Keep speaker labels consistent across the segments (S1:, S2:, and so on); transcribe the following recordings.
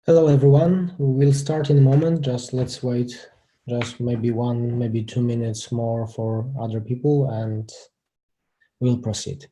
S1: Hello everyone, we'll start in a moment, just let's wait just maybe 2 minutes more for other people and we'll proceed.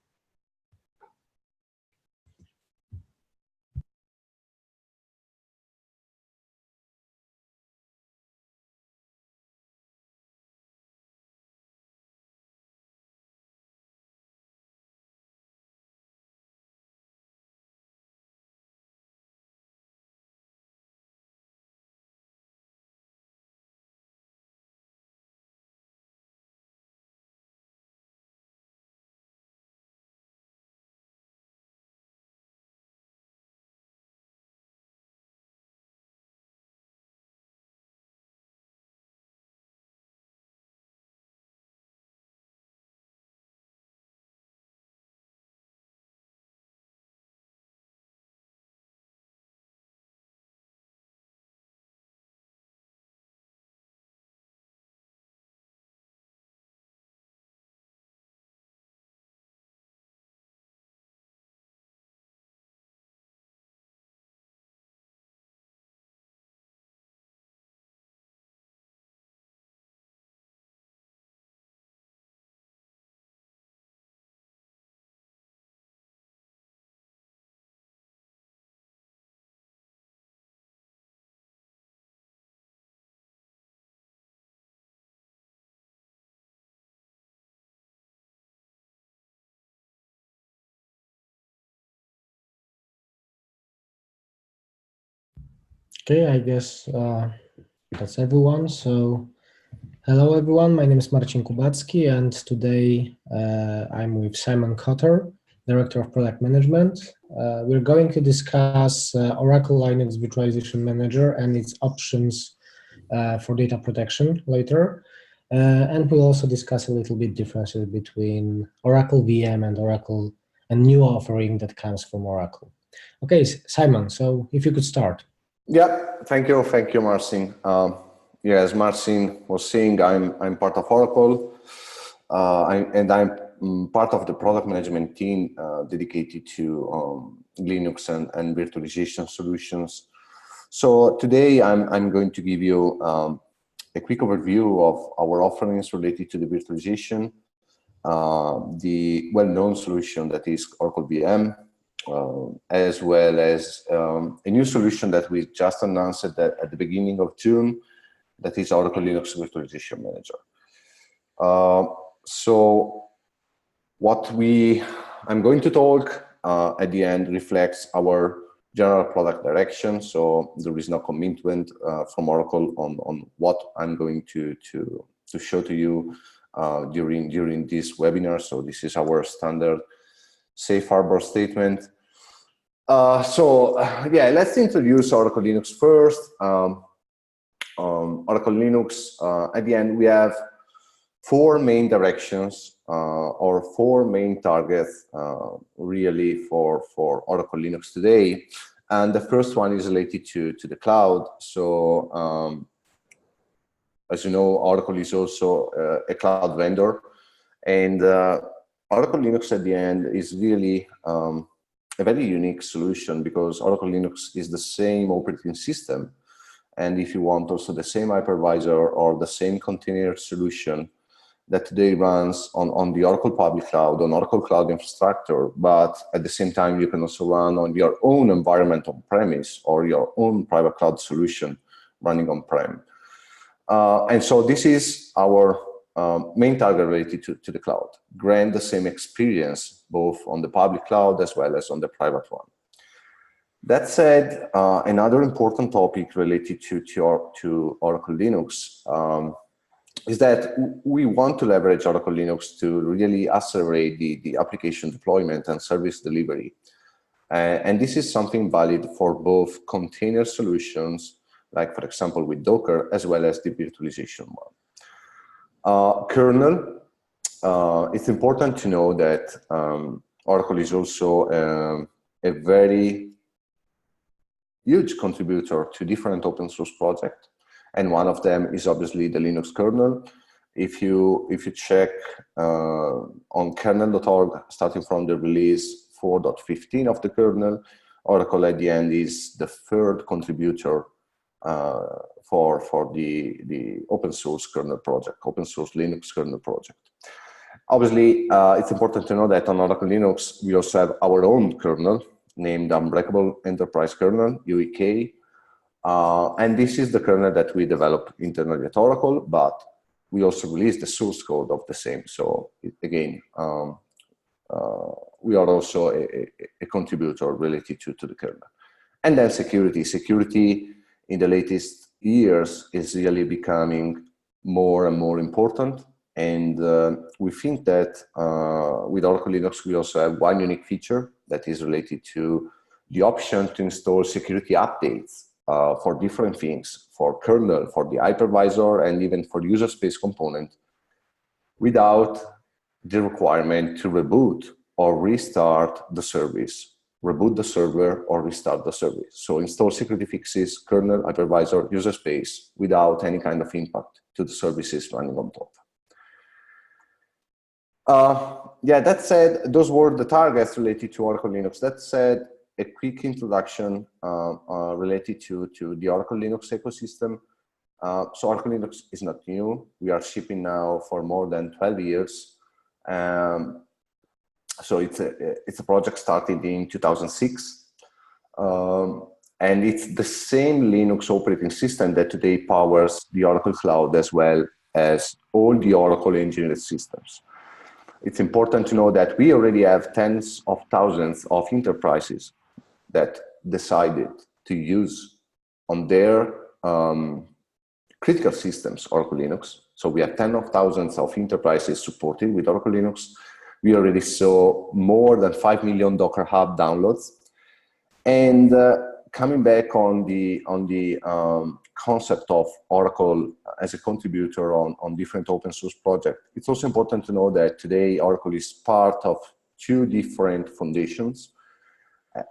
S1: Okay, I guess that's everyone. So, hello everyone, my name is Marcin Kubacki and today I'm with Simon Coter, Director of Product Management. We're going to discuss Oracle Linux Virtualization Manager and its options for data protection later. And we'll also discuss a little bit differences between Oracle VM and Oracle, a new offering that comes from Oracle. Okay, Simon, so if you could start.
S2: Yeah, thank you, Marcin. Yeah, as Marcin was saying, I'm part of Oracle, and I'm part of the product management team dedicated to Linux and virtualization solutions. So today I'm going to give you a quick overview of our offerings related to the virtualization, the well-known solution that is Oracle VM, as well as a new solution that we just announced at the beginning of June, that is Oracle Linux Virtualization Manager. So what I'm going to talk at the end reflects our general product direction, so there is no commitment from Oracle on what I'm going to show to you during this webinar. So this is our standard safe harbor statement. Yeah, let's introduce Oracle Linux first. Oracle Linux, at the end, we have four main directions or four main targets really for Oracle Linux today. And the first one is related to the cloud. So as you know, Oracle is also a cloud vendor. And Oracle Linux at the end is really a very unique solution because Oracle Linux is the same operating system. And if you want also the same hypervisor or the same container solution that today runs on the Oracle public cloud, on Oracle Cloud Infrastructure, but at the same time, you can also run on your own environment on-premise or your own private cloud solution running on-prem. And so this is our main target related to the cloud, grant the same experience both on the public cloud as well as on the private one. That said, another important topic related to Oracle Linux is that we want to leverage Oracle Linux to really accelerate the application deployment and service delivery. And this is something valid for both container solutions, like for example with Docker, as well as the virtualization one. Kernel, it's important to know that Oracle is also a very huge contributor to different open source projects. And one of them is obviously the Linux kernel. If you check on kernel.org, starting from the release 4.15 of the kernel, Oracle at the end is the third contributor for the open source kernel project, open source Linux kernel project. Obviously, it's important to know that on Oracle Linux, we also have our own kernel named Unbreakable Enterprise Kernel, UEK. And this is the kernel that we developed internally at Oracle, but we also released the source code of the same. So again, we are also a contributor related to the kernel. And then security. Security in the latest years is really becoming more and more important. And we think that with Oracle Linux, we also have one unique feature that is related to the option to install security updates for different things, for kernel, for the hypervisor, and even for user space component, without the requirement to reboot or restart the service, reboot the server or restart the service. So install security fixes, kernel, hypervisor, user space, without any kind of impact to the services running on top. Yeah, that said, those were the targets related to Oracle Linux. That said, a quick introduction related to the Oracle Linux ecosystem. So Oracle Linux is not new. We are shipping now for more than 12 years. So it's a project started in 2006. And it's the same Linux operating system that today powers the Oracle Cloud as well as all the Oracle engineered systems. It's important to know that we already have tens of thousands of enterprises that decided to use on their critical systems Oracle Linux. So we have tens of thousands of enterprises supported with Oracle Linux. We already saw more than 5 million Docker Hub downloads. And coming back on the concept of Oracle as a contributor on different open source projects, it's also important to know that today Oracle is part of two different foundations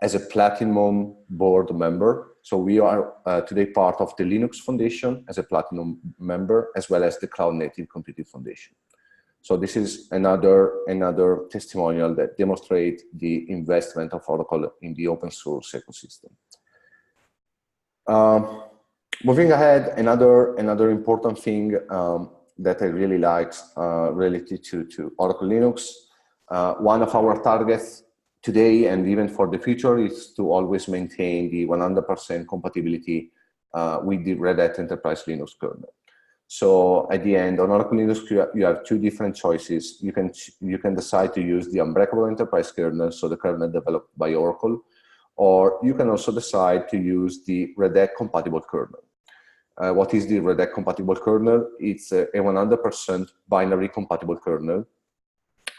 S2: as a platinum board member. So we are today part of the Linux Foundation as a platinum member, as well as the Cloud Native Computing Foundation. So this is another testimonial that demonstrates the investment of Oracle in the open source ecosystem. Moving ahead, another important thing that I really like related to Oracle Linux, one of our targets today and even for the future is to always maintain the 100% compatibility with the Red Hat Enterprise Linux kernel. So at the end, on Oracle Linux, you have two different choices. You can decide to use the Unbreakable Enterprise kernel, so the kernel developed by Oracle, or you can also decide to use the Red Hat compatible kernel. What is the Red Hat compatible kernel? It's a 100% binary compatible kernel.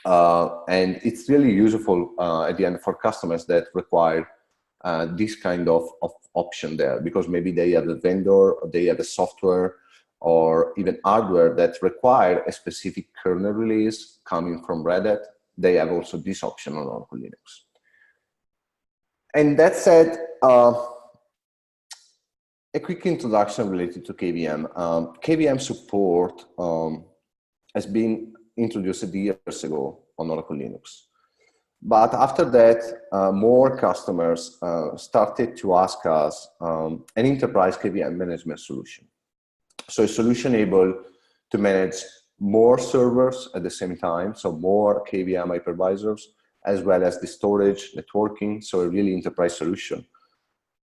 S2: And it's really useful at the end for customers that require this kind of option there, because maybe they have a vendor, or they have a software, or even hardware that require a specific kernel release coming from Red Hat. They have also this option on Oracle Linux. And that said, a quick introduction related to KVM. KVM support has been introduced years ago on Oracle Linux. But after that, more customers started to ask us an enterprise KVM management solution. So a solution able to manage more servers at the same time, so more KVM hypervisors, as well as the storage, networking, so a really enterprise solution.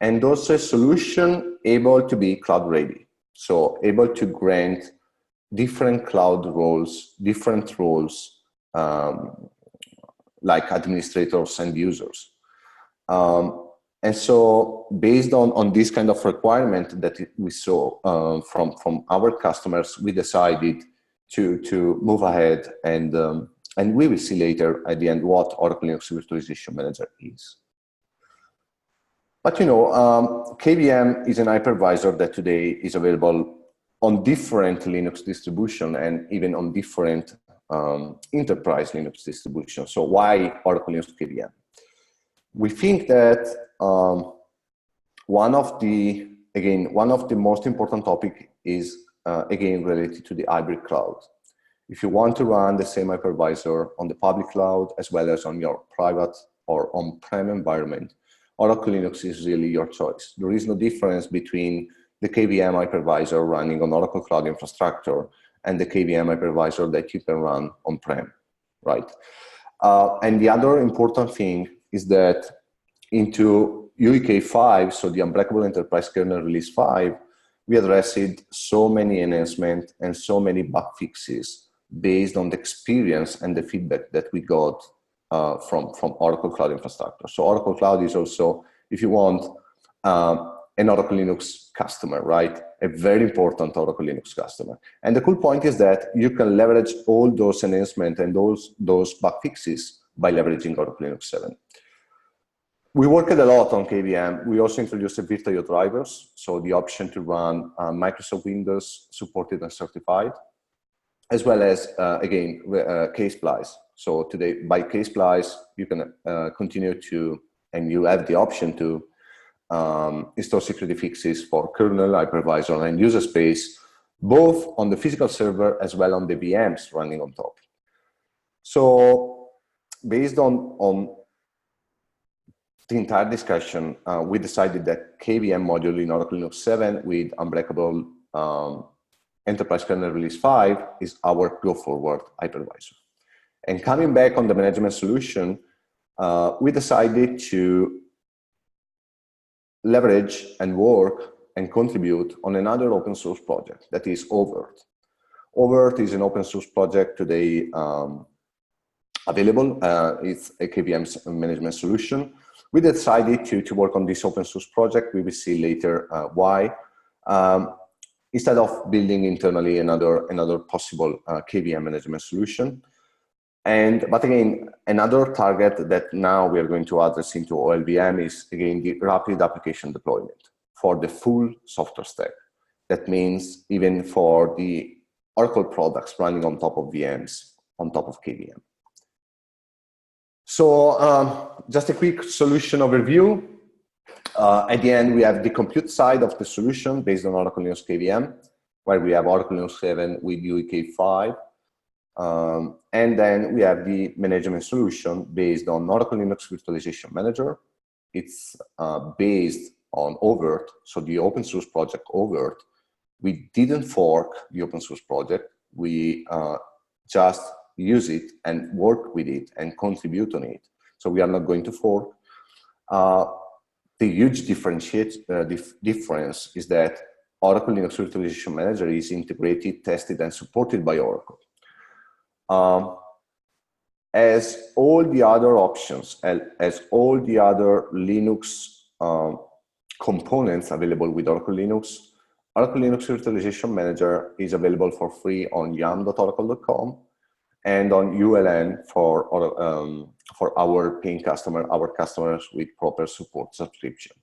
S2: And also a solution able to be cloud ready, so able to grant different cloud roles, different roles like administrators and users. And so based on this kind of requirement that we saw from our customers, we decided to move ahead, and we will see later at the end what Oracle Linux Virtualization Manager is. But you know, KVM is an hypervisor that today is available on different Linux distribution and even on different enterprise Linux distributions. So why Oracle Linux KVM? We think that one of the most important topic is again related to the hybrid cloud. If you want to run the same hypervisor on the public cloud as well as on your private or on-prem environment, Oracle Linux is really your choice. There is no difference between the KVM hypervisor running on Oracle Cloud Infrastructure and the KVM hypervisor that you can run on-prem, right? And the other important thing is that into UEK 5, so the Unbreakable Enterprise Kernel Release 5, we addressed so many enhancements and so many bug fixes based on the experience and the feedback that we got from Oracle Cloud Infrastructure. So Oracle Cloud is also, if you want, an Oracle Linux customer, right? A very important Oracle Linux customer. And the cool point is that you can leverage all those enhancements and those bug fixes by leveraging Oracle Linux 7. We worked a lot on KVM. We also introduced vProtect drivers, so the option to run Microsoft Windows supported and certified, as well as, again, K-Splice. So today, by K-Splice, you can continue to, and you have the option to install security fixes for kernel, hypervisor, and user space, both on the physical server as well on the VMs running on top. So based on the entire discussion, we decided that KVM module in Oracle Linux 7 with Unbreakable Enterprise Kernel Release 5 is our go-forward hypervisor. And coming back on the management solution, we decided to leverage and work and contribute on another open source project, that is oVirt. oVirt is an open source project today available. It's a KVM management solution. We decided to work on this open source project. We will see later why. Instead of building internally another possible KVM management solution. But again, another target that now we are going to address into OLVM is, again, the rapid application deployment for the full software stack. That means even for the Oracle products running on top of VMs, on top of KVM. So just a quick solution overview. At the end, we have the compute side of the solution based on Oracle Linux KVM, where we have Oracle Linux 7 with UEK 5. And then we have the management solution based on Oracle Linux Virtualization Manager. It's based on oVirt, so the open source project oVirt. We didn't fork the open source project. We just use it and work with it and contribute on it. So we are not going to fork. The huge difference is that Oracle Linux Virtualization Manager is integrated, tested, and supported by Oracle. As all the other options, as all the other Linux components available with Oracle Linux, Oracle Linux Virtualization Manager is available for free on yum.oracle.com and on ULN for our paying customer, our customers with proper support subscription.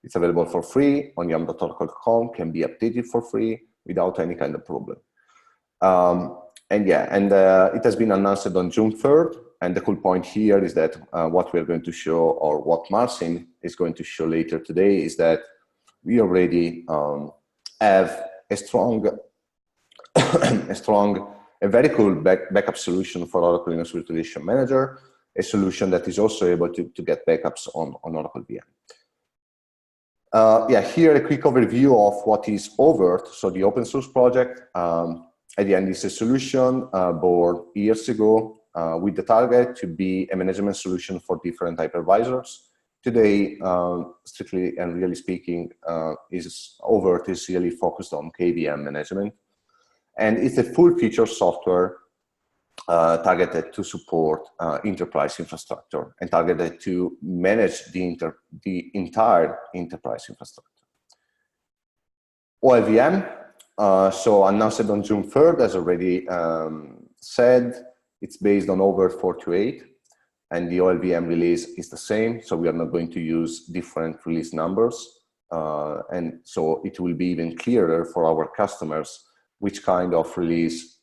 S2: It's available for free on yum.oracle.com, can be updated for free without any kind of problem. It has been announced on June 3rd. And the cool point here is that what we're going to show, or what Marcin is going to show later today, is that we already have a very cool backup solution for Oracle Linux Virtualization Manager, a solution that is also able to get backups on Oracle VM. Here a quick overview of what is oVirt, so the open source project. At the end, it's a solution born years ago with the target to be a management solution for different hypervisors. Today, strictly and really speaking, oVirt is really focused on KVM management. And it's a full feature software targeted to support enterprise infrastructure and targeted to manage the entire enterprise infrastructure. OLVM, so announced on June 3rd, as already said, it's based on oVirt 4.2.8, and the OLVM release is the same, so we are not going to use different release numbers. And so it will be even clearer for our customers which kind of release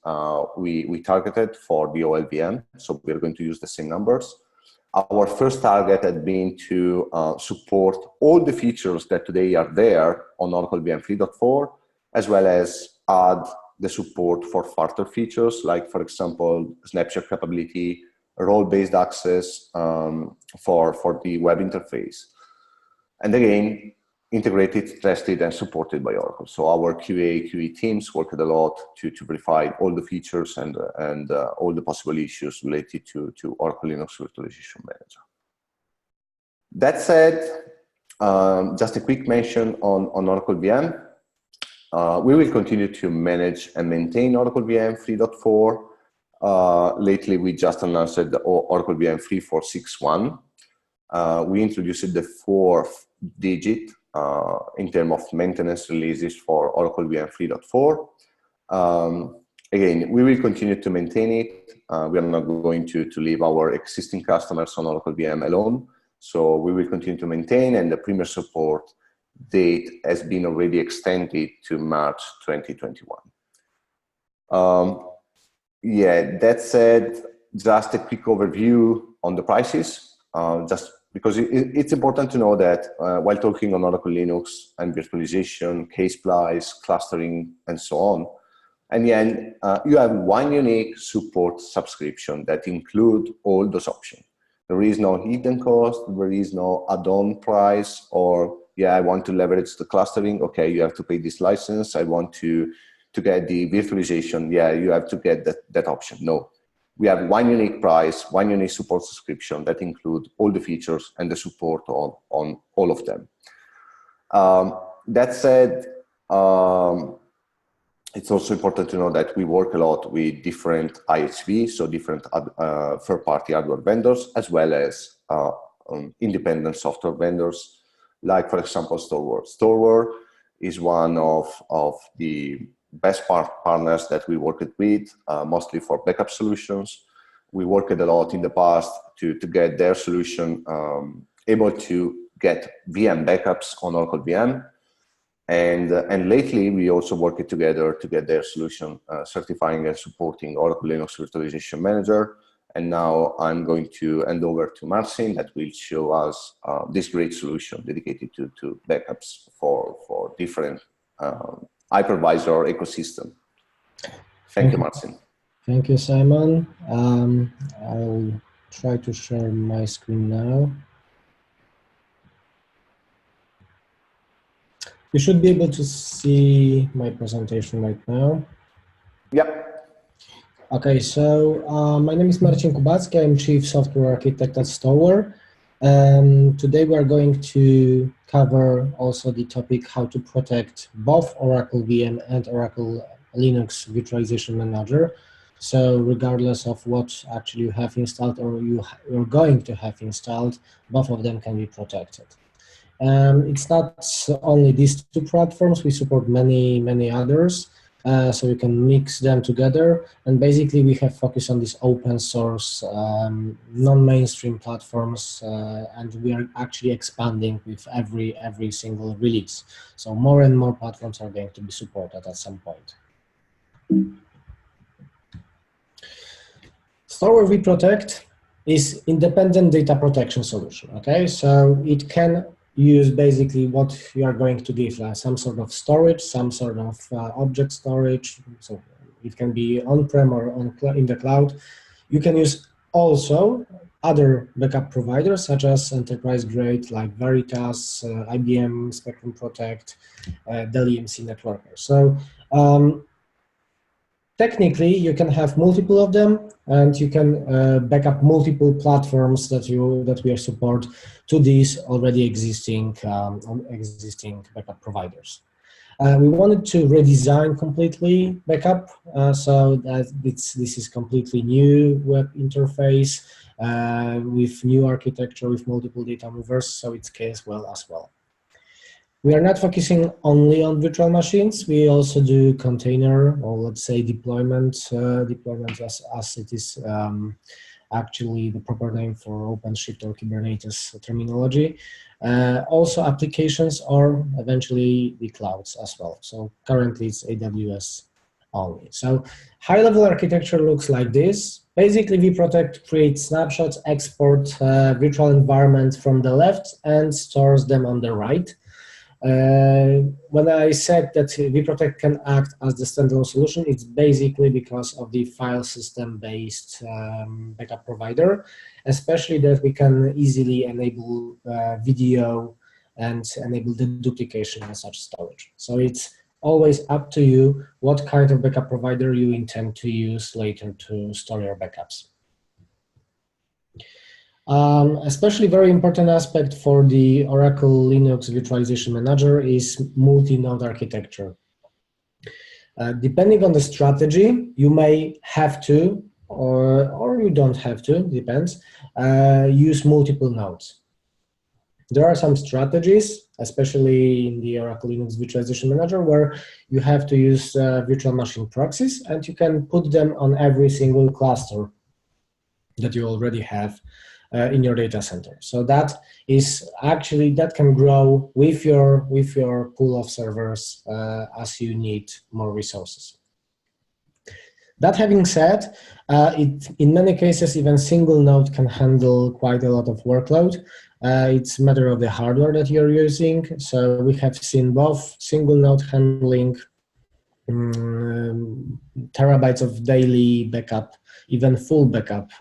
S2: we targeted for the OLVM. So we're going to use the same numbers. Our first target had been to support all the features that today are there on Oracle VM 3.4, as well as add the support for further features, like, for example, snapshot capability, role-based access for the web interface. And again, integrated, tested, and supported by Oracle. So our QA, QE teams worked a lot to verify all the features and all the possible issues related to Oracle Linux Virtualization Manager. That said, just a quick mention on Oracle VM. We will continue to manage and maintain Oracle VM 3.4. Lately, we just announced the Oracle VM 3.4.6.1. We introduced the fourth digit in terms of maintenance releases for Oracle VM 3.4. Again, we will continue to maintain it. We are not going to leave our existing customers on Oracle VM alone. So we will continue to maintain, and the premier support date has been already extended to March 2021. Yeah, that said, just a quick overview on the prices, just because it's important to know that while talking on Oracle Linux and virtualization, case splice, clustering, and so on, and then you have one unique support subscription that includes all those options. There is no hidden cost, there is no add-on price, or yeah, I want to leverage the clustering, okay, you have to pay this license. I want to get the virtualization, yeah, you have to get that option. No. We have one unique price, one unique support subscription that includes all the features and the support on all of them. That said, it's also important to know that we work a lot with different IHV, so different third-party hardware vendors, as well as independent software vendors, like, for example, Storware. Storware is one of the best partners that we worked with, mostly for backup solutions. We worked a lot in the past to get their solution able to get VM backups on Oracle VM. And lately, we also worked together to get their solution certifying and supporting Oracle Linux Virtualization Manager. And now I'm going to hand over to Marcin that will show us this great solution dedicated to backups for different hypervisor ecosystem. Thank you, Marcin.
S1: Thank you, Simon. I'll try to share my screen now. You should be able to see my presentation right now.
S2: Yep.
S1: Okay, so my name is Marcin Kubacki. I'm Chief Software Architect at Storware. Today we are going to cover also the topic how to protect both Oracle VM and Oracle Linux Virtualization Manager. So regardless of what actually you have installed or you're going to have installed, both of them can be protected. It's not only these two platforms, we support many others. So we can mix them together, and basically we have focused on these open source, non-mainstream platforms, and we are actually expanding with every single release. So more and more platforms are going to be supported at some point. Storware vProtect is independent data protection solution. Okay, so it can use basically what you are going to give, some sort of storage, some sort of object storage. So it can be on-prem or in the cloud. You can use also other backup providers such as enterprise grade like Veritas, IBM Spectrum Protect, Dell EMC Networker. So technically, you can have multiple of them, and you can back up multiple platforms that we support to these already existing backup providers. We wanted to redesign completely backup, so that this is completely new web interface with new architecture with multiple data movers, so it scales well as well. We are not focusing only on virtual machines. We also do container, or let's say deployment as it is actually the proper name for OpenShift or Kubernetes terminology. Also applications or eventually the clouds as well. So currently it's AWS only. So high-level architecture looks like this. Basically, vProtect creates snapshots, export virtual environment from the left and stores them on the right. When I said that vProtect can act as the standalone solution, it's basically because of the file system-based backup provider, especially that we can easily enable video and enable the duplication of such storage. So it's always up to you what kind of backup provider you intend to use later to store your backups. Especially very important aspect for the Oracle Linux Virtualization Manager is multi-node architecture. Depending on the strategy, you may have to, or you don't have to, depends, use multiple nodes. There are some strategies, especially in the Oracle Linux Virtualization Manager, where you have to use virtual machine proxies, and you can put them on every single cluster that you already have in your data center. So that is actually, that can grow with your pool of servers as you need more resources. That having said, in many cases, even single node can handle quite a lot of workload. It's a matter of the hardware that you're using. So we have seen both single node handling terabytes of daily backup, even full backup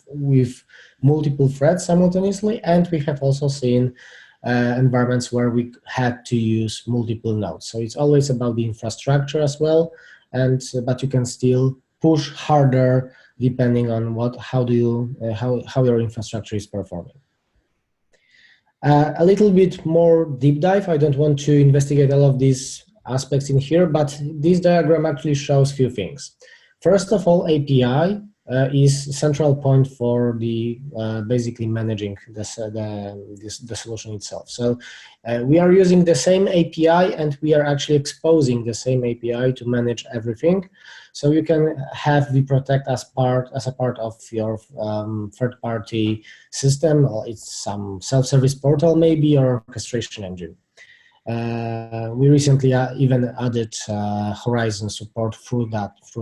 S1: with multiple threads simultaneously, and we have also seen environments where we had to use multiple nodes. So it's always about the infrastructure as well, but you can still push harder depending on how your infrastructure is performing. A little bit more deep dive. I don't want to investigate all of these aspects in here, but this diagram actually shows a few things. First of all, API is a central point for the basically managing the solution itself. So we are using the same API, and we are actually exposing the same API to manage everything. So you can have vProtect as a part of your third-party system. It's some self-service portal maybe, or orchestration engine. We recently even added Horizon support through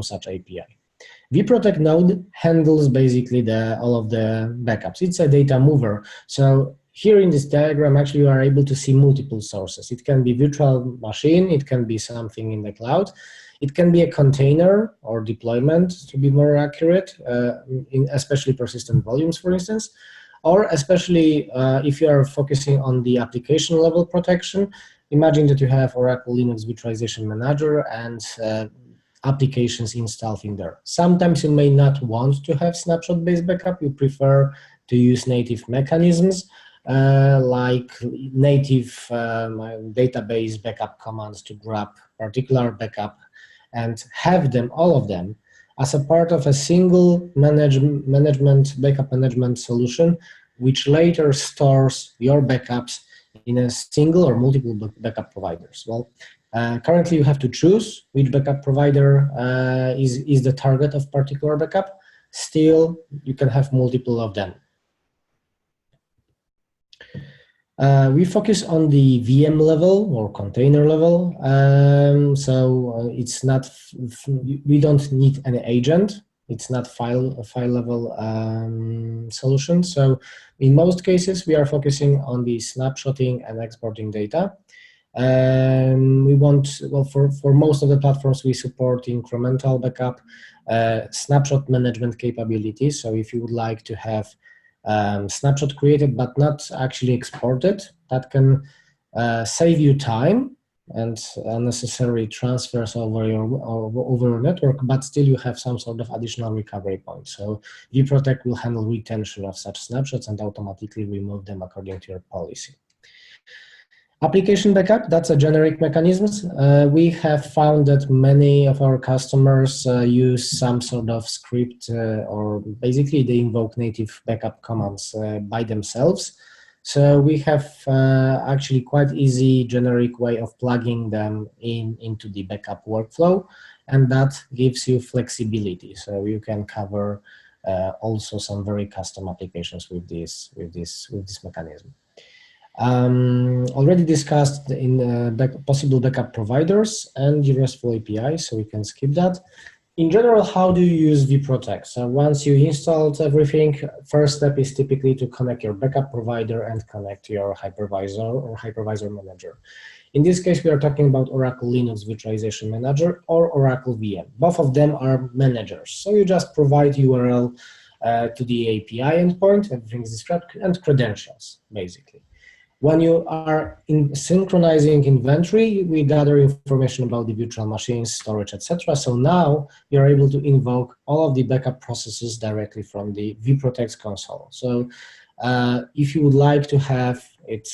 S1: such API. vProtect node handles basically all of the backups. It's a data mover. So here in this diagram, actually, you are able to see multiple sources. It can be virtual machine. It can be something in the cloud. It can be a container or deployment, to be more accurate, especially persistent volumes, for instance. Or especially if you are focusing on the application level protection, imagine that you have Oracle Linux Virtualization Manager and applications installed in there. Sometimes you may not want to have snapshot-based backup. You prefer to use native mechanisms like native database backup commands to grab particular backup and have them, all of them, as a part of a single backup management solution, which later stores your backups in a single or multiple backup providers. Well, currently you have to choose which backup provider is the target of particular backup. Still, you can have multiple of them. We focus on the VM level or container level, so it's not. We don't need an agent. It's not file level solution. So in most cases, we are focusing on the snapshotting and exporting data. We want, well, for most of the platforms, we support incremental backup, snapshot management capabilities. So if you would like to have snapshot created but not actually exported, that can save you time and unnecessary transfers over your network, but still you have some sort of additional recovery point. So vProtect will handle retention of such snapshots and automatically remove them according to your policy. Application backup, that's a generic mechanism. We have found that many of our customers use some sort of script or basically they invoke native backup commands by themselves. So we have actually quite easy generic way of plugging them into the backup workflow, and that gives you flexibility. So you can cover also some very custom applications with this mechanism. Already discussed in possible backup providers and RESTful API, so we can skip that. In general, how do you use vProtect? So once you installed everything, first step is typically to connect your backup provider and connect your hypervisor or hypervisor manager. In this case, we are talking about Oracle Linux Virtualization Manager or Oracle VM. Both of them are managers. So you just provide URL to the API endpoint, everything is described, and credentials, basically. When you are synchronizing inventory, we gather information about the virtual machines, storage, etc. So now you're able to invoke all of the backup processes directly from the vProtect console. So if you would like to have it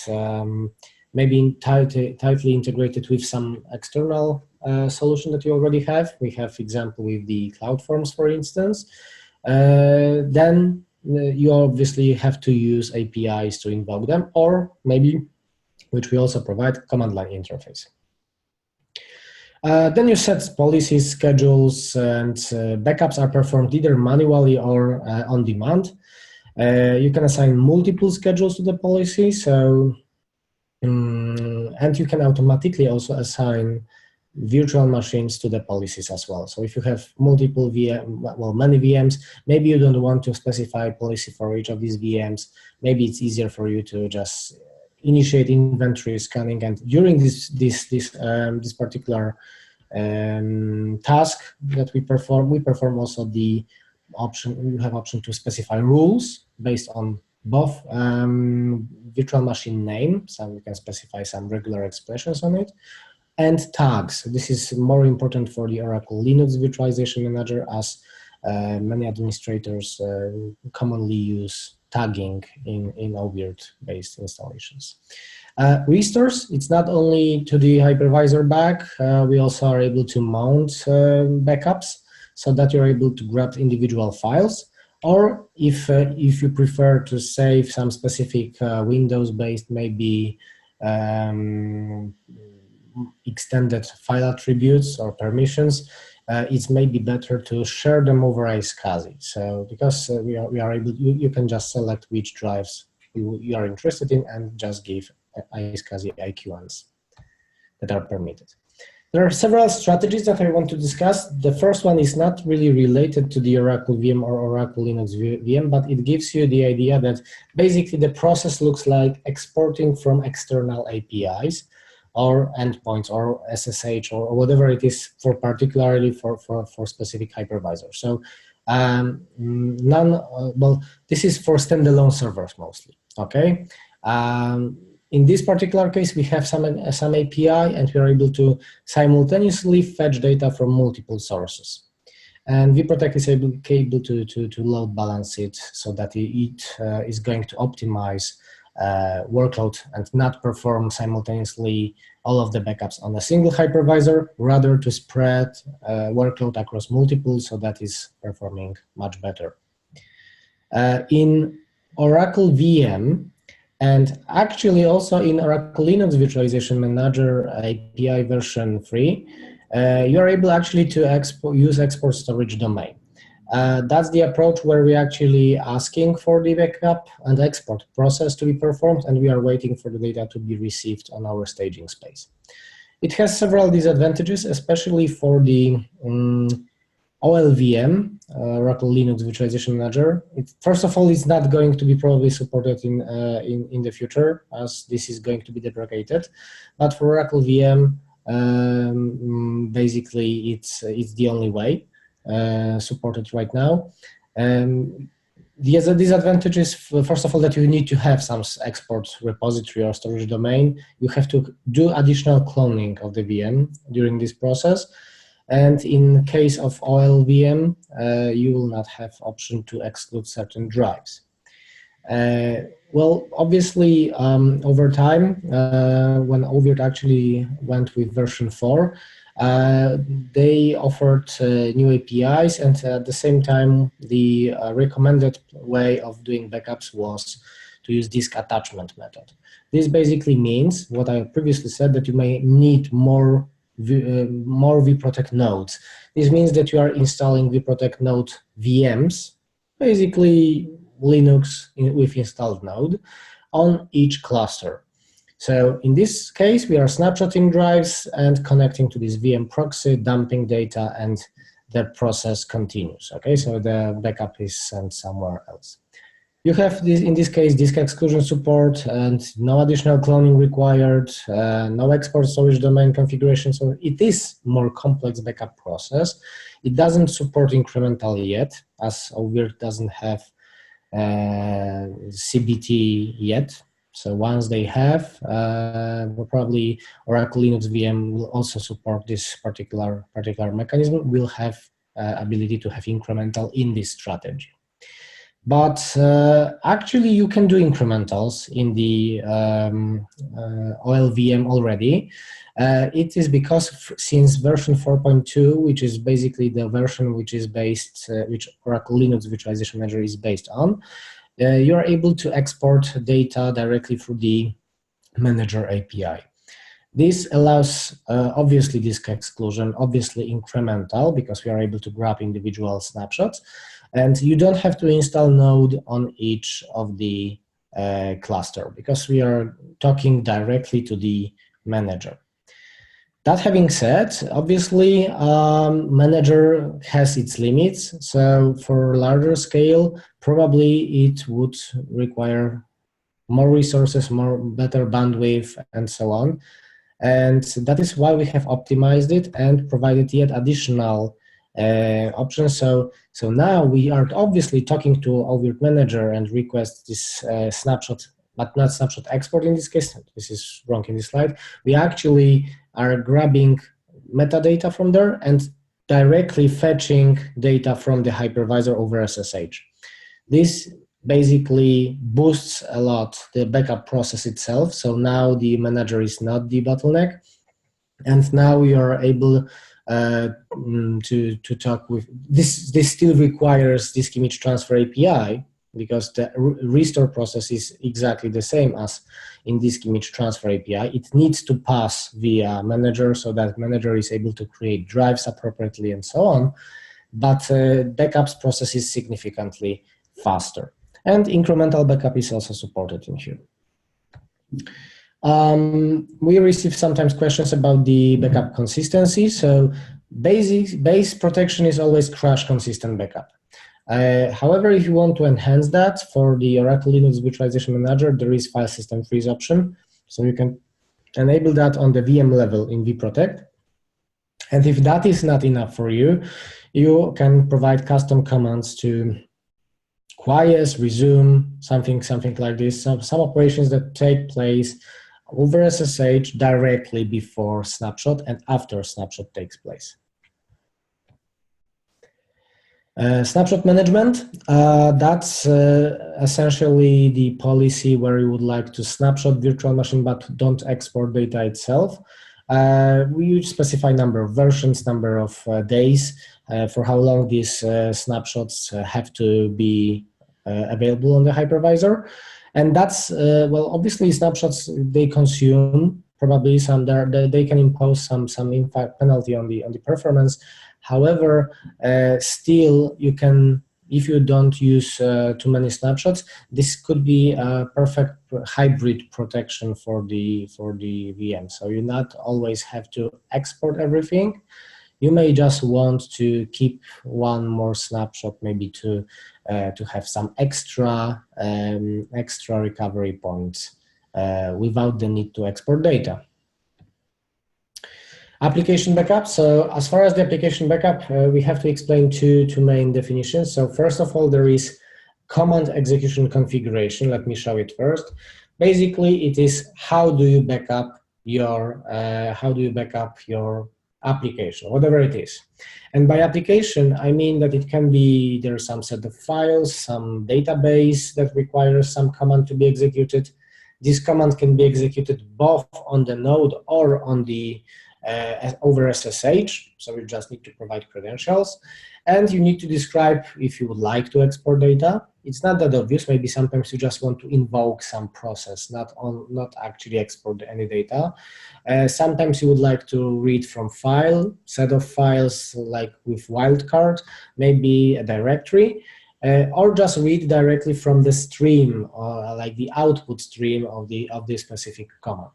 S1: maybe tightly integrated with some external solution that you already have, we have example with the CloudForms, for instance, then you obviously have to use APIs to invoke them, or maybe, which we also provide, command line interface. Then you set policies, schedules, and backups are performed either manually or on demand. You can assign multiple schedules to the policy, so and you can automatically also assign virtual machines to the policies as well. So if you have multiple many VMs, maybe you don't want to specify a policy for each of these VMs. Maybe it's easier for you to just initiate inventory scanning, and during this particular task that we perform also the option. We have option to specify rules based on both virtual machine name, so we can specify some regular expressions on it, and tags. This is more important for the Oracle Linux Virtualization Manager, as many administrators commonly use tagging in oVirt-based installations. Restores, it's not only to the hypervisor back, we also are able to mount backups so that you're able to grab individual files, or if you prefer to save some specific Windows-based, maybe extended file attributes or permissions, it's maybe better to share them over iSCSI. So because we are able, you can just select which drives you are interested in and just give iSCSI IQNs that are permitted. There are several strategies that I want to discuss. The first one is not really related to the Oracle VM or Oracle Linux VM, but it gives you the idea that basically the process looks like exporting from external APIs or endpoints or SSH or whatever it is, for particularly for specific hypervisors. So well, this is for standalone servers mostly, okay? In this particular case, we have some API, and we are able to simultaneously fetch data from multiple sources. And vProtect is able to load balance it so that it is going to optimize workload and not perform simultaneously all of the backups on a single hypervisor, rather to spread workload across multiple, so that is performing much better. In Oracle VM, and actually also in Oracle Linux Virtualization Manager API version 3, you are able actually to use export storage domain. That's the approach where we're actually asking for the backup and export process to be performed, and we are waiting for the data to be received on our staging space. It has several disadvantages, especially for the OLVM, Oracle Linux Virtualization Manager. First of all, it's not going to be probably supported in the future, as this is going to be deprecated. But for Oracle VM, basically it's the only way supported right now. The other disadvantage is, first of all, that you need to have some export repository or storage domain. You have to do additional cloning of the VM during this process. And in case of OLVM, you will not have option to exclude certain drives. Well, obviously, over time, when oVirt actually went with version 4, they offered new APIs, and at the same time, the recommended way of doing backups was to use disk attachment method. This basically means what I previously said, that you may need more vProtect nodes. This means that you are installing vProtect node VMs, basically Linux with installed node, on each cluster. So in this case, we are snapshotting drives and connecting to this VM proxy, dumping data, and the process continues. Okay, so the backup is sent somewhere else. You have this, in this case, disk exclusion support and no additional cloning required, no export storage domain configuration. So it is more complex backup process. It doesn't support incremental yet, as oVirt doesn't have CBT yet. So once they have, probably Oracle Linux VM will also support this particular mechanism. We'll have ability to have incremental in this strategy. But actually, you can do incrementals in the OLVM already. It is because since version 4.2, which is basically the version which is based, which Oracle Linux Virtualization Manager is based on, you are able to export data directly through the Manager API. This allows, obviously, disk exclusion, obviously incremental, because we are able to grab individual snapshots, and you don't have to install Node on each of the cluster, because we are talking directly to the manager. That having said, obviously, Manager has its limits, so for larger scale, probably it would require more resources, better bandwidth, and so on. And that is why we have optimized it and provided yet additional options. So now we are obviously talking to oVirt Manager and request this snapshot, but not snapshot export in this case. This is wrong in this slide. We actually are grabbing metadata from there and directly fetching data from the hypervisor over SSH. This basically boosts a lot the backup process itself. So now the manager is not the bottleneck, and now we are able to talk with this. This still requires disk image transfer API, because the restore process is exactly the same as in disk image transfer API. It needs to pass via manager, so that manager is able to create drives appropriately and so on. But backups process is significantly faster. And incremental backup is also supported in here. We receive sometimes questions about the backup consistency. So base protection is always crash consistent backup. However, if you want to enhance that for the Oracle Linux Virtualization Manager, there is file system freeze option. So you can enable that on the VM level in vProtect. And if that is not enough for you, you can provide custom commands to quiesce, resume, something like this, some operations that take place over SSH directly before snapshot and after snapshot takes place. Snapshot management, that's essentially the policy where you would like to snapshot virtual machine but don't export data itself. We specify number of versions, number of days, for how long these snapshots have to be available on the hypervisor. And that's, well, obviously snapshots, they consume probably some, they can impose some in fact penalty on the performance. However, still you can, if you don't use too many snapshots, this could be a perfect hybrid protection for the VM. So you not always have to export everything. You may just want to keep one more snapshot, maybe to have some extra recovery points without the need to export data. Application backup. So as far as the application backup, we have to explain two main definitions. So first of all, there is command execution configuration. Let me show it first. Basically, it is how do you backup your application, whatever it is. And by application, I mean that it can be there's some set of files, some database that requires some command to be executed. This command can be executed both on the node or on the over SSH, so you just need to provide credentials, and you need to describe if you would like to export data. It's not that obvious. Maybe sometimes you just want to invoke some process, not actually export any data. Sometimes you would like to read from set of files like with wildcard, maybe a directory, or just read directly from the stream, or like the output stream of the specific command.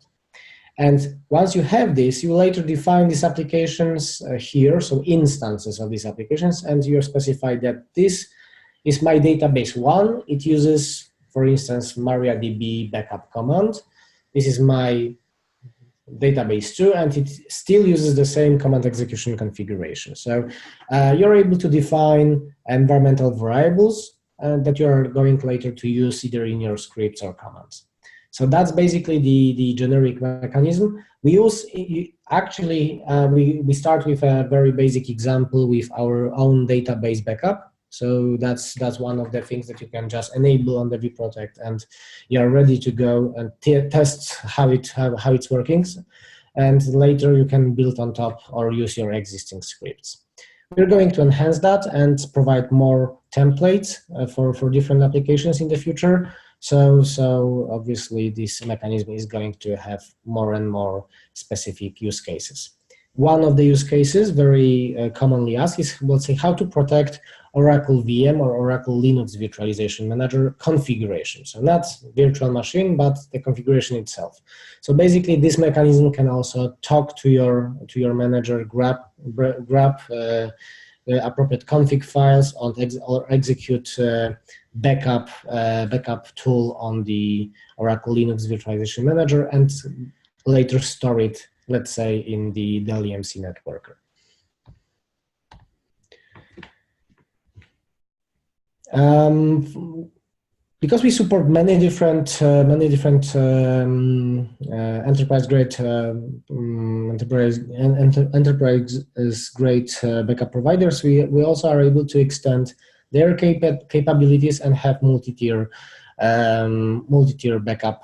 S1: And once you have this, you later define these applications here, so instances of these applications, and you specify that this is my database 1. It uses, for instance, MariaDB backup command. This is my database 2, and it still uses the same command execution configuration. So you're able to define environmental variables that you're going later to use either in your scripts or commands. So that's basically the generic mechanism. We use, actually, we start with a very basic example with our own database backup. So that's one of the things that you can just enable on the vProtect, and you're ready to go and test how it's working. And later you can build on top or use your existing scripts. We're going to enhance that and provide more templates for different applications in the future. So obviously this mechanism is going to have more and more specific use cases. One of the use cases very commonly asked is, let's say, how to protect Oracle VM or Oracle Linux Virtualization Manager configuration. So not virtual machine, but the configuration itself. So basically, this mechanism can also talk to your manager, grab appropriate config files or execute backup tool on the Oracle Linux Virtualization Manager, and later store it, let's say, in the Dell EMC networker. Because we support many different enterprise-grade backup providers, we also are able to extend their capabilities and have multi-tier backup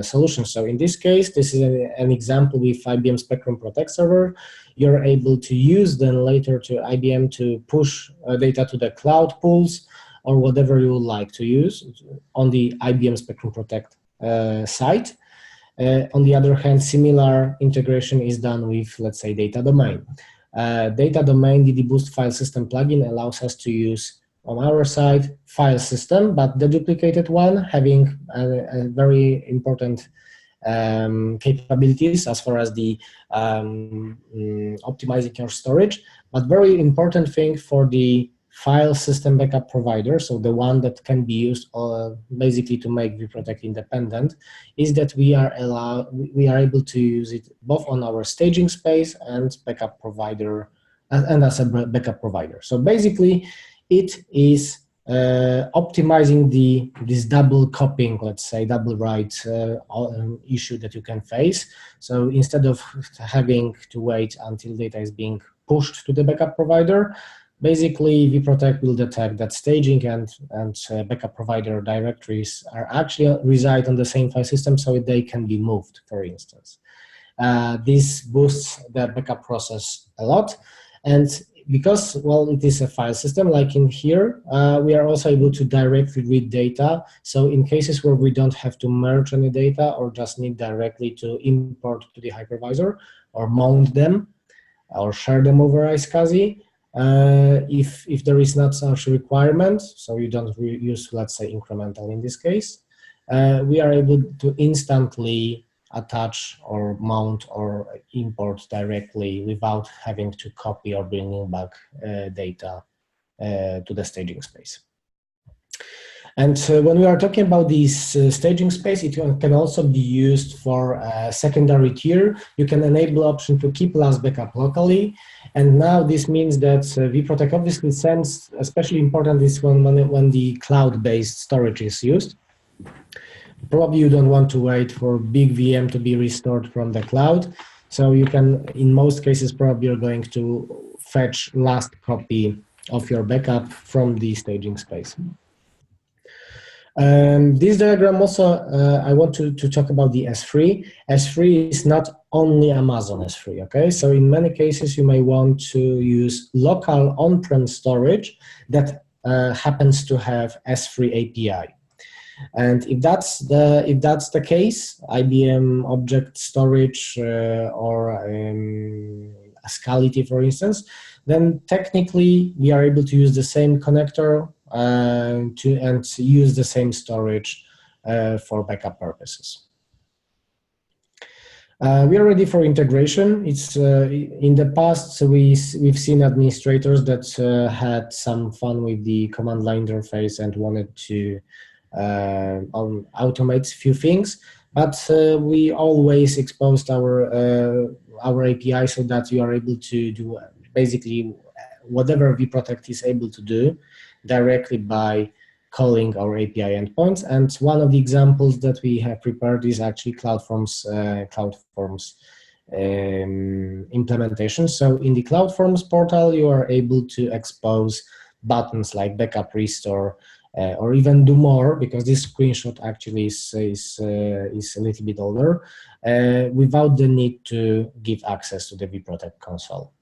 S1: solutions. So in this case, this is an example with IBM Spectrum Protect server. You're able to use then later to IBM to push data to the cloud pools or whatever you would like to use on the IBM Spectrum Protect site. On the other hand, similar integration is done with, let's say, Data Domain. Data Domain DD-Boost file system plugin allows us to use on our side file system, but the duplicated one, having a very important capabilities as far as the optimizing your storage, but very important thing for the file system backup provider, so the one that can be used basically to make vProtect independent, is that we are able to use it both on our staging space and backup provider, and as a backup provider. So basically, it is optimizing this double copying, let's say, double write issue that you can face. So instead of having to wait until data is being pushed to the backup provider, basically, vProtect will detect that staging and backup provider directories are actually reside on the same file system, so they can be moved, for instance. This boosts the backup process a lot, and because, well, it is a file system, like in here, we are also able to directly read data. So in cases where we don't have to merge any data or just need directly to import to the hypervisor or mount them or share them over iSCSI, if there is not such a requirement, so you don't use, let's say, incremental in this case, we are able to instantly attach or mount or import directly without having to copy or bringing back data to the staging space. And when we are talking about this staging space, it can also be used for a secondary tier. You can enable option to keep last backup locally. And now this means that vProtect obviously sends, especially important is when the cloud-based storage is used. Probably you don't want to wait for big VM to be restored from the cloud. So you can, in most cases, probably you're going to fetch last copy of your backup from the staging space. This diagram also, I want to talk about the S3. S3 is not only Amazon S3, okay? So in many cases, you may want to use local on-prem storage that happens to have S3 API. And if that's the case, IBM Object Storage or Scality, for instance, then technically we are able to use the same connector and use the same storage for backup purposes. We are ready for integration. It's in the past we've seen administrators that had some fun with the command line interface and wanted to automate a few things, but we always exposed our API so that you are able to do basically whatever vProtect is able to do directly by calling our API endpoints. And one of the examples that we have prepared is actually CloudForms implementation. So in the CloudForms portal, you are able to expose buttons like backup, restore, or even do more, because this screenshot actually is a little bit older, without the need to give access to the vProtect console.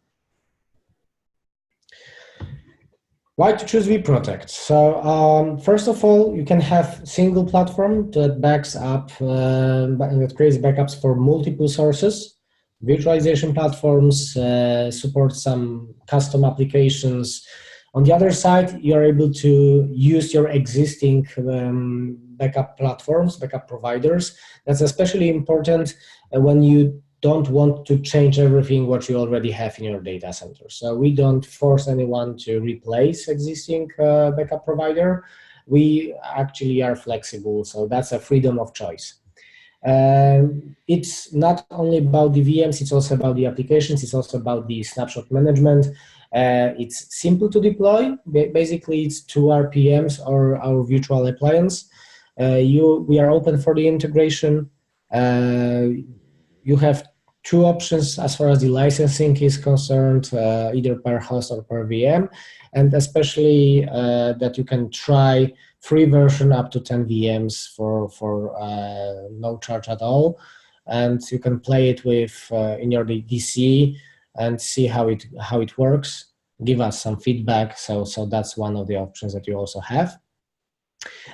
S1: Why to choose vProtect? So first of all, you can have single platform that backs up, that creates backups for multiple sources. Virtualization platforms support some custom applications. On the other side, you are able to use your existing backup platforms, backup providers. That's especially important when you don't want to change everything what you already have in your data center. So we don't force anyone to replace existing backup provider. We actually are flexible, so that's a freedom of choice. It's not only about the VMs, it's also about the applications, it's also about the snapshot management. It's simple to deploy. Basically, it's 2 RPMs or our virtual appliance. We are open for the integration. You have 2 options as far as the licensing is concerned, either per host or per VM, and especially that you can try free version up to 10 VMs for no charge at all, and you can play it with in your DC and see how it works. Give us some feedback. So that's one of the options that you also have.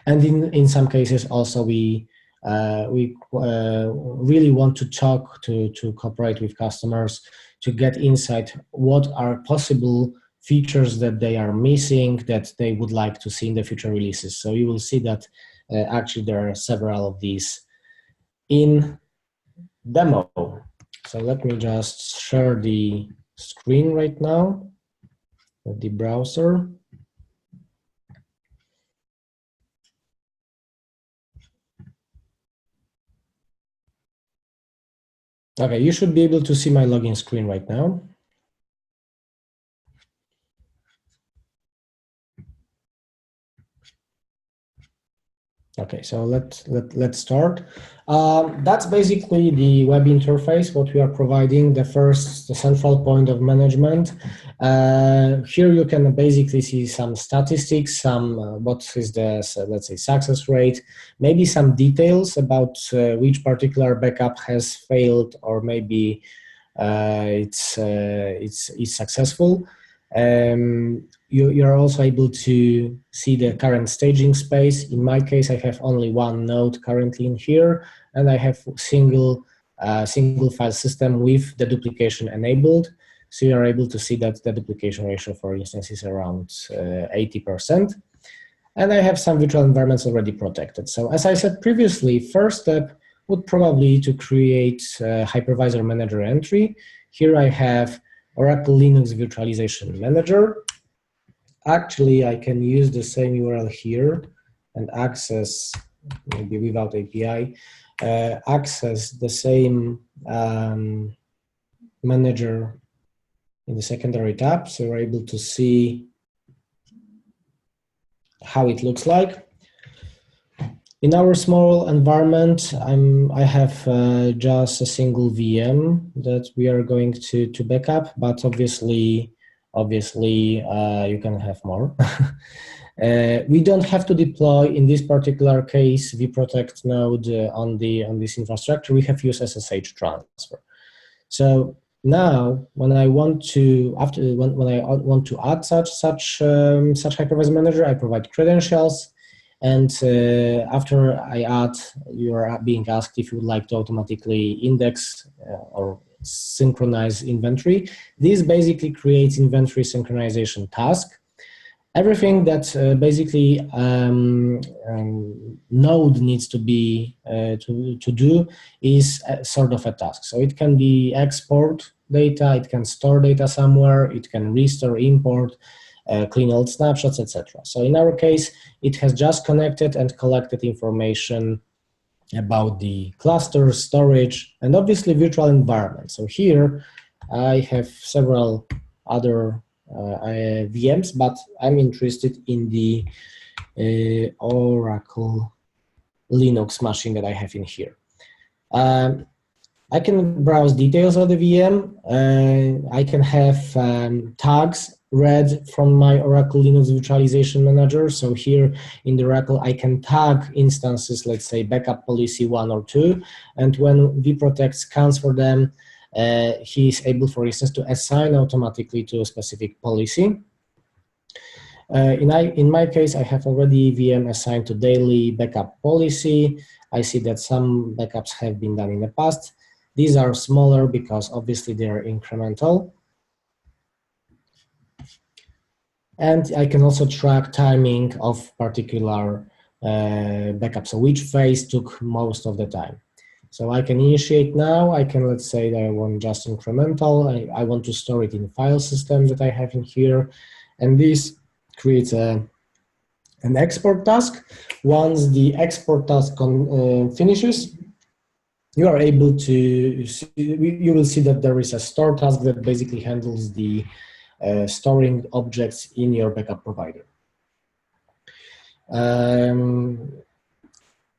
S1: And in some cases also we really want to talk to cooperate with customers to get insight what are possible features that they are missing that they would like to see in the future releases. So you will see that actually there are several of these in demo. So let me just share the screen right now of the browser. Okay, you should be able to see my login screen right now. Okay, so let's start. That's basically the web interface, what we are providing, the central point of management. Here you can basically see some statistics, some what is the, let's say, success rate, maybe some details about which particular backup has failed, or maybe it's successful. You're also able to see the current staging space. In my case, I have only 1 node currently in here, and I have single file system with the duplication enabled. So you're able to see that the duplication ratio, for instance, is around 80%. And I have some virtual environments already protected. So as I said previously, first step would probably to create a hypervisor manager entry. Here I have Oracle Linux Virtualization Manager. Actually, I can use the same URL here and access, maybe without API, access the same manager in the secondary tab. So we're able to see how it looks like. In our small environment, I have just a single VM that we are going to backup, but obviously you can have more. We don't have to deploy, in this particular case, vProtect node on this infrastructure. We have used SSH transfer. So now, when I want to add such hypervisor manager, I provide credentials. And after I add, you are being asked if you would like to automatically index or synchronize inventory. This basically creates inventory synchronization task. Everything that basically node needs to be to do is sort of a task. So it can be export data, it can store data somewhere, it can restore, import, clean old snapshots, etc. So in our case, it has just connected and collected information about the clusters, storage, and obviously virtual environment. So here I have several other VMs, but I'm interested in the Oracle Linux machine that I have in here. I can browse details of the VM. I can have tags read from my Oracle Linux Virtualization Manager. So here in the Oracle, I can tag instances, let's say backup policy 1 or 2. And when vProtect scans for them, he is able, for instance, to assign automatically to a specific policy. In my case, I have already VM assigned to daily backup policy. I see that some backups have been done in the past. These are smaller because obviously they are incremental. And I can also track timing of particular backups, so which phase took most of the time. So I can initiate now. I can, let's say that I want just incremental. I want to store it in file system that I have in here. And this creates an export task. Once the export task finishes, you are able to see, you will see that there is a store task that basically handles the storing objects in your backup provider.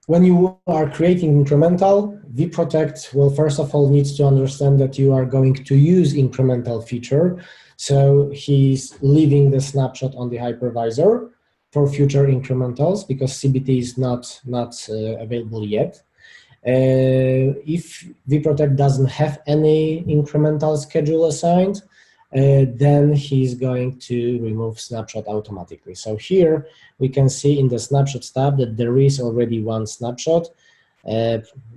S1: When you are creating incremental, vProtect will first of all needs to understand that you are going to use incremental feature. So he's leaving the snapshot on the hypervisor for future incrementals because CBT is not available yet. If vProtect doesn't have any incremental schedule assigned, then he's going to remove snapshot automatically. So here we can see in the snapshots tab that there is already one snapshot.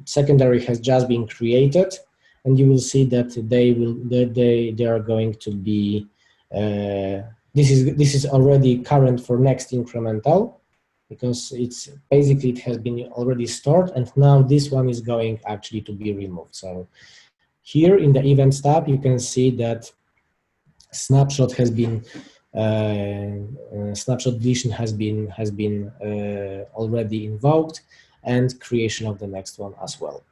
S1: Secondary has just been created, and you will see that they are going to be. This is already current for next incremental, because it's basically it has been already stored, and now this one is going actually to be removed. So here in the events tab, you can see that snapshot has been snapshot deletion has been already invoked, and creation of the next one as well.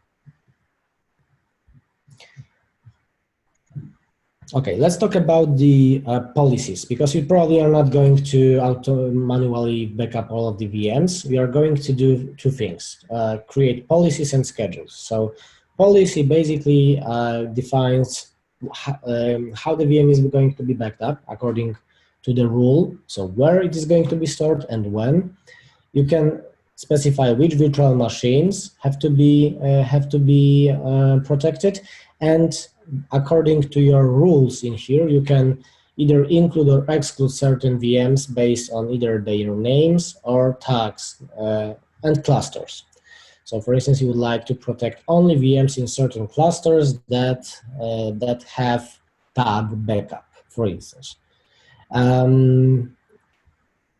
S1: Okay, let's talk about the policies, because we probably are not going to manually back up all of the VMs. We are going to do two things, create policies and schedules. So policy basically defines how the VM is going to be backed up according to the rule, so where it is going to be stored and when. You can specify which virtual machines have to be protected, and according to your rules in here, you can either include or exclude certain VMs based on either their names or tags and clusters. So for instance, you would like to protect only VMs in certain clusters that have tag backup, for instance.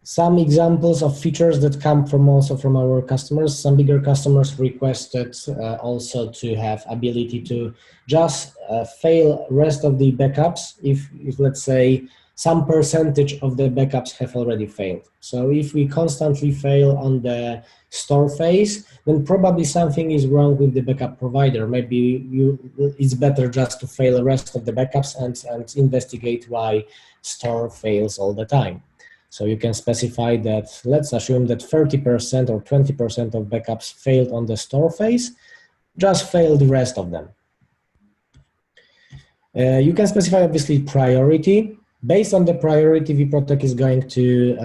S1: Some examples of features that come from also from our customers. Some bigger customers requested also to have ability to just fail rest of the backups if let's say some percentage of the backups have already failed. So if we constantly fail on the store phase, then probably something is wrong with the backup provider. Maybe it's better just to fail the rest of the backups and investigate why store fails all the time. So you can specify that, let's assume that 30% or 20% of backups failed on the store phase, just fail the rest of them. You can specify obviously priority. Based on the priority, vProtect is going to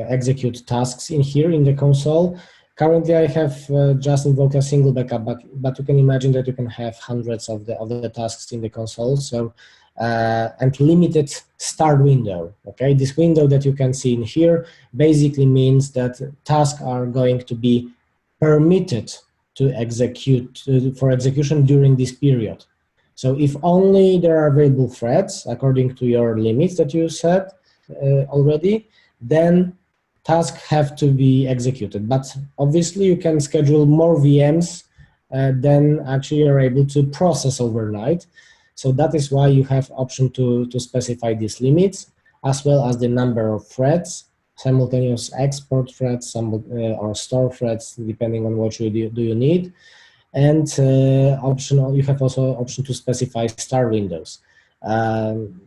S1: execute tasks in here in the console. Currently, I have just invoked a single backup, but you can imagine that you can have hundreds of the tasks in the console. So and limited start window. Okay, this window that you can see in here basically means that tasks are going to be permitted to execute for execution during this period. So if only there are available threads according to your limits that you set already, then tasks have to be executed. But obviously you can schedule more VMs than actually you're able to process overnight. So that is why you have option to specify these limits, as well as the number of threads, simultaneous export threads, or store threads, depending on what do you need. And optional, you have also option to specify start windows.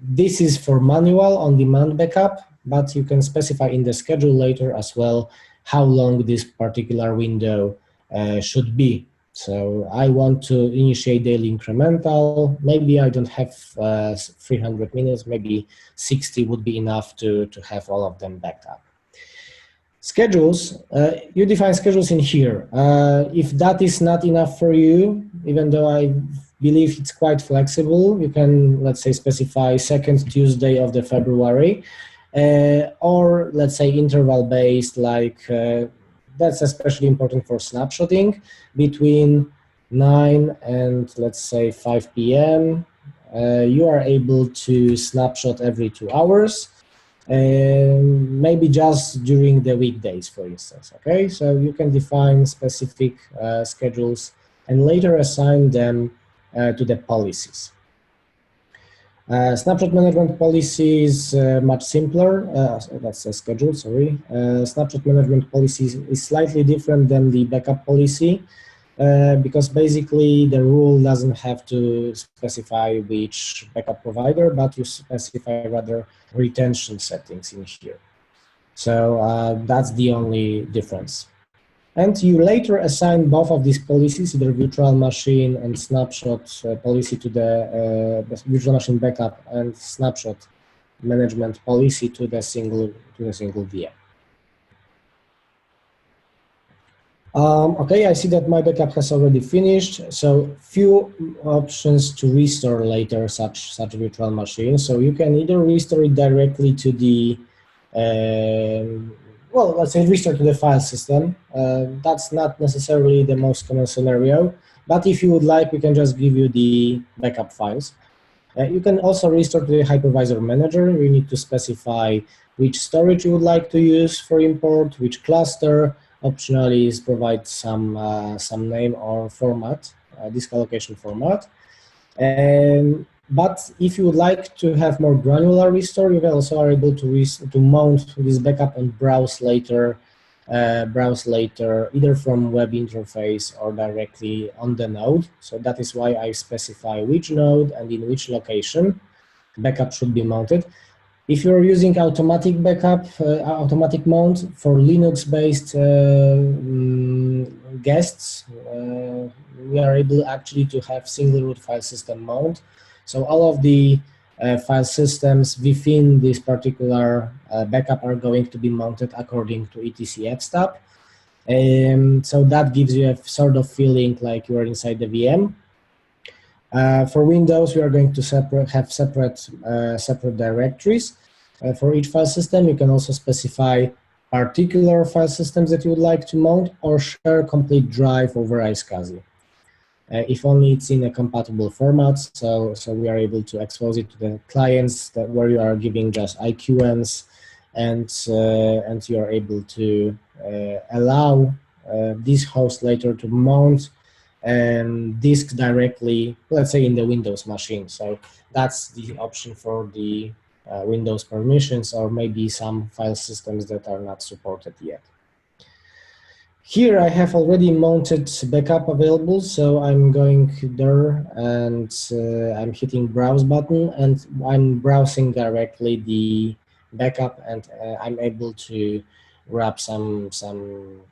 S1: This is for manual on-demand backup, but you can specify in the schedule later as well how long this particular window should be. So I want to initiate daily incremental. Maybe I don't have 300 minutes, maybe 60 would be enough to have all of them backed up. Schedules, you define schedules in here. If that is not enough for you, even though I believe it's quite flexible, you can, let's say, specify second Tuesday of the February, or let's say interval-based, like that's especially important for snapshotting between 9 and let's say 5 p.m. You are able to snapshot every 2 hours. Maybe just during the weekdays, for instance, okay? So you can define specific schedules and later assign them to the policies. Snapshot management policy is much simpler. That's a schedule, sorry. Snapshot management policy is slightly different than the backup policy because basically the rule doesn't have to specify which backup provider, but you specify rather retention settings in here. So that's the only difference. And you later assign both of these policies, either virtual machine and snapshot policy to the virtual machine backup and snapshot management policy to the single VM. Okay, I see that my backup has already finished. So few options to restore later such virtual machine. So you can either restore it directly to the well, let's say restore to the file system. That's not necessarily the most common scenario, but if you would like, we can just give you the backup files. You can also restore to the hypervisor manager. You need to specify which storage you would like to use for import, which cluster. Optionally is provide some name or format, disk allocation format. But if you would like to have more granular restore, you also are able to mount this backup and browse later either from web interface or directly on the node. So that is why I specify which node and in which location backup should be mounted. If you're using automatic backup, automatic mount for Linux-based guests, we are able actually to have single root file system mount. So all of the file systems within this particular backup are going to be mounted according to etc fstab. So that gives you a sort of feeling like you are inside the VM. For Windows, we are going to have separate directories for each file system. You can also specify particular file systems that you would like to mount or share complete drive over iSCSI. If only it's in a compatible format, so we are able to expose it to the clients where you are giving just IQNs, and you are able to allow this host later to mount disk directly, let's say in the Windows machine. So that's the option for the Windows permissions, or maybe some file systems that are not supported yet. Here I have already mounted backup available, so I'm going there and I'm hitting browse button and I'm browsing directly the backup, and I'm able to grab some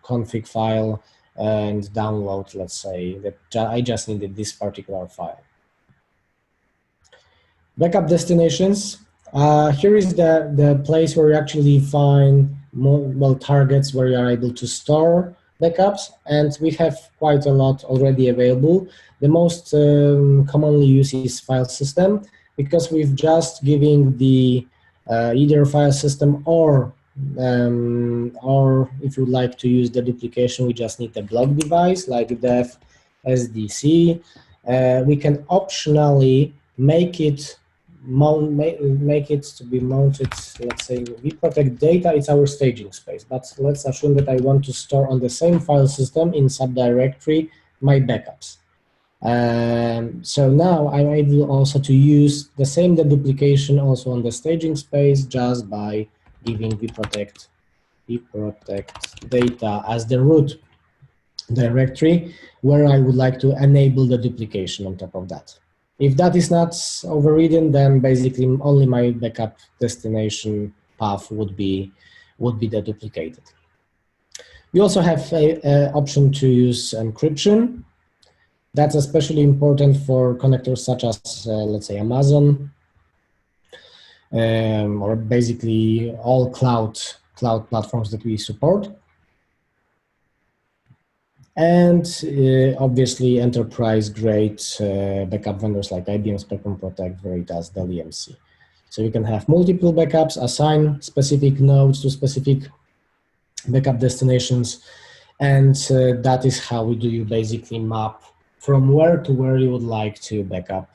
S1: config file and download, let's say, that I just needed this particular file. Backup destinations. Here is the place where you actually find targets where you are able to store backups, and we have quite a lot already available. The most commonly used is file system, because we've just giving the either file system or if you would like to use the duplication, we just need a block device like def SDC. We can optionally make it to be mounted, let's say vProtect data, it's our staging space, but let's assume that I want to store on the same file system in subdirectory my backups. So now I'm able also to use the same deduplication also on the staging space just by giving vProtect data as the root directory where I would like to enable the duplication on top of that. If that is not overridden, then basically only my backup destination path would be deduplicated. You also have an option to use encryption. That's especially important for connectors such as, let's say, Amazon, or basically all cloud platforms that we support. And obviously enterprise-grade backup vendors like IBM Spectrum Protect, Veritas, Dell EMC. So you can have multiple backups, assign specific nodes to specific backup destinations, and that is how you basically map from where to where you would like to backup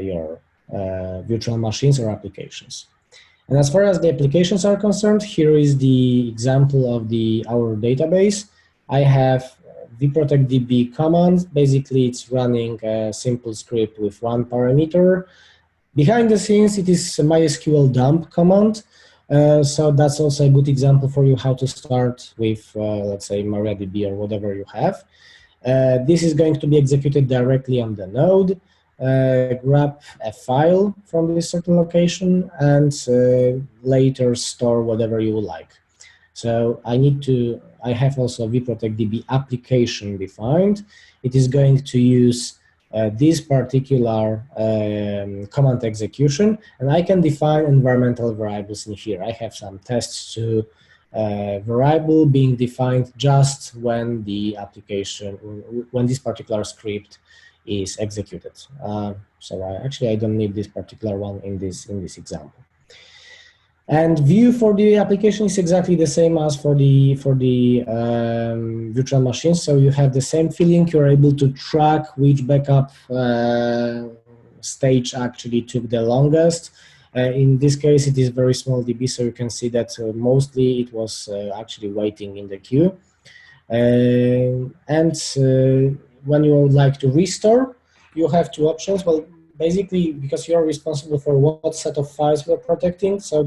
S1: your virtual machines or applications. And as far as the applications are concerned, here is the example of our database. I have vProtect DB command. Basically, it's running a simple script with one parameter. Behind the scenes, it is a MySQL dump command. So that's also a good example for you how to start with, let's say, MariaDB or whatever you have. This is going to be executed directly on the node. Grab a file from this certain location and later store whatever you would like. So I have also vProtect DB application defined. It is going to use this particular command execution, and I can define environmental variables in here. I have some tests to variable being defined just when the application, when this particular script is executed. So I don't need this particular one in this example. And view for the application is exactly the same as for the virtual machines. So you have the same feeling. You're able to track which backup stage actually took the longest. In this case, it is very small DB, so you can see that mostly it was actually waiting in the queue. When you would like to restore, you have two options. Well, basically, because you're responsible for what set of files we're protecting, so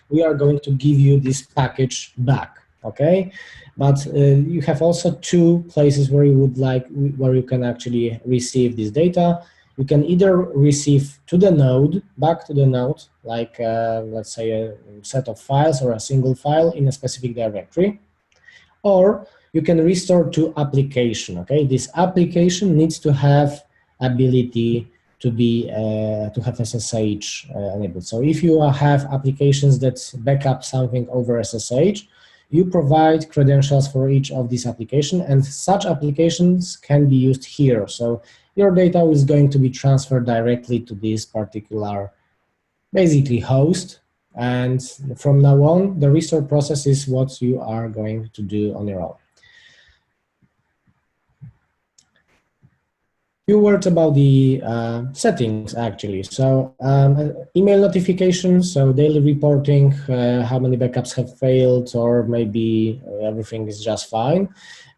S1: we are going to give you this package back, okay? But you have also two places where you can actually receive this data. You can either receive to the node, back to the node, like let's say a set of files or a single file in a specific directory, or you can restore to application. Okay, this application needs to have ability to have SSH enabled. So if you have applications that back up something over SSH, you provide credentials for each of these applications, and such applications can be used here. So your data is going to be transferred directly to this particular, basically, host. And from now on, the restore process is what you are going to do on your own. Few words about the settings, actually. So email notifications, so daily reporting, how many backups have failed, or maybe everything is just fine.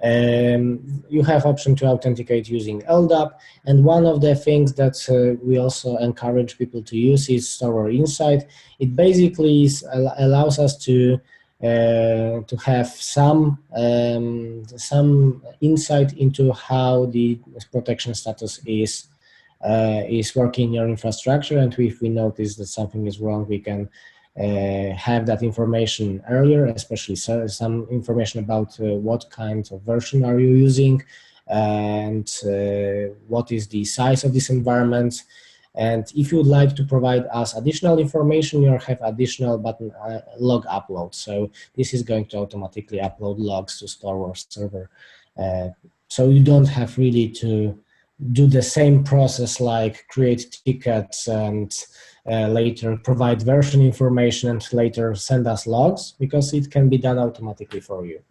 S1: You have option to authenticate using LDAP, and one of the things that we also encourage people to use is Storware Insight. It basically allows us to have some insight into how the protection status is working in your infrastructure, and if we notice that something is wrong, we can have that information earlier, especially some information about what kind of version are you using, and what is the size of this environment. And if you would like to provide us additional information, you have additional button log upload. So this is going to automatically upload logs to Storware server. So you don't have really to do the same process like create tickets and later provide version information and later send us logs, because it can be done automatically for you.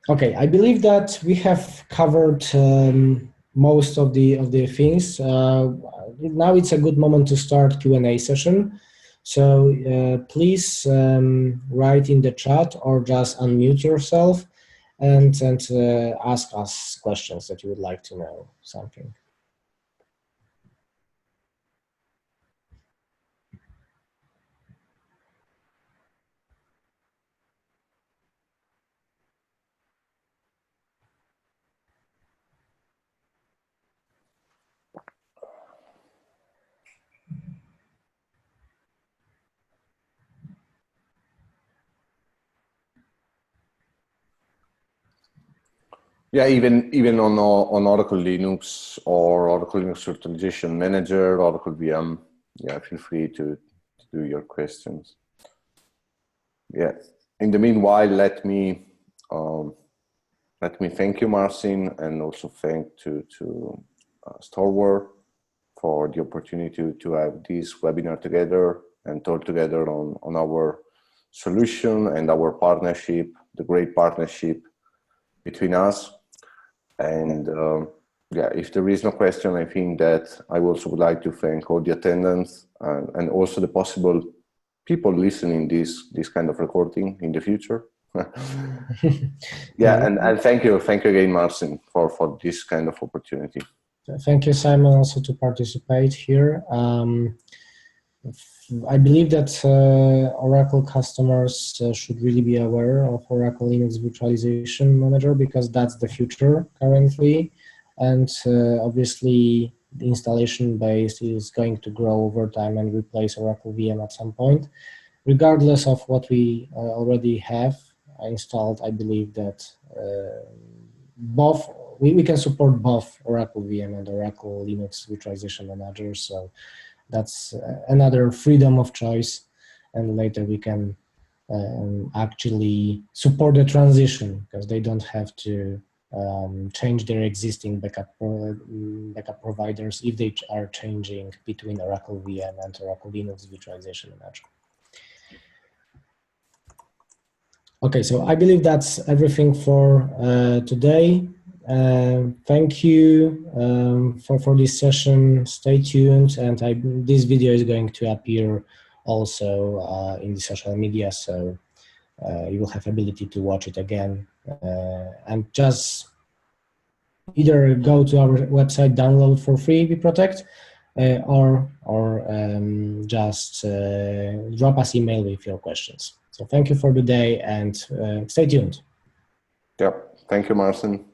S1: Okay, I believe that we have covered most of the things. Now it's a good moment to start Q&A session. So please write in the chat or just unmute yourself and ask us questions that you would like to know something.
S2: Yeah, even on Oracle Linux or Oracle Linux Virtualization Manager, Oracle VM. Yeah, feel free to do your questions. Yeah. In the meanwhile, let me thank you, Marcin, and also thank to Storware for the opportunity to have this webinar together and talk together on our solution and our partnership, the great partnership between us. And yeah, if there is no question, I think that I also would like to thank all the attendants and also the possible people listening this kind of recording in the future. Yeah, and thank you again, Marcin, for this kind of opportunity.
S1: Thank you, Simon, also to participate here. I believe that Oracle customers should really be aware of Oracle Linux Virtualization Manager, because that's the future currently. And obviously, the installation base is going to grow over time and replace Oracle VM at some point. Regardless of what we already have installed, I believe that both we can support both Oracle VM and Oracle Linux Virtualization Manager. So that's another freedom of choice, and later we can actually support the transition, because they don't have to change their existing backup providers if they are changing between Oracle VM and Oracle Linux Virtualization Manager. Okay, so I believe that's everything for today. Thank you for this session. Stay tuned, and this video is going to appear also in the social media, so you will have ability to watch it again. And just either go to our website, download for free vProtect, or just drop us email with your questions. So thank you for the day, and stay tuned.
S2: Yep. Thank you, Marcin.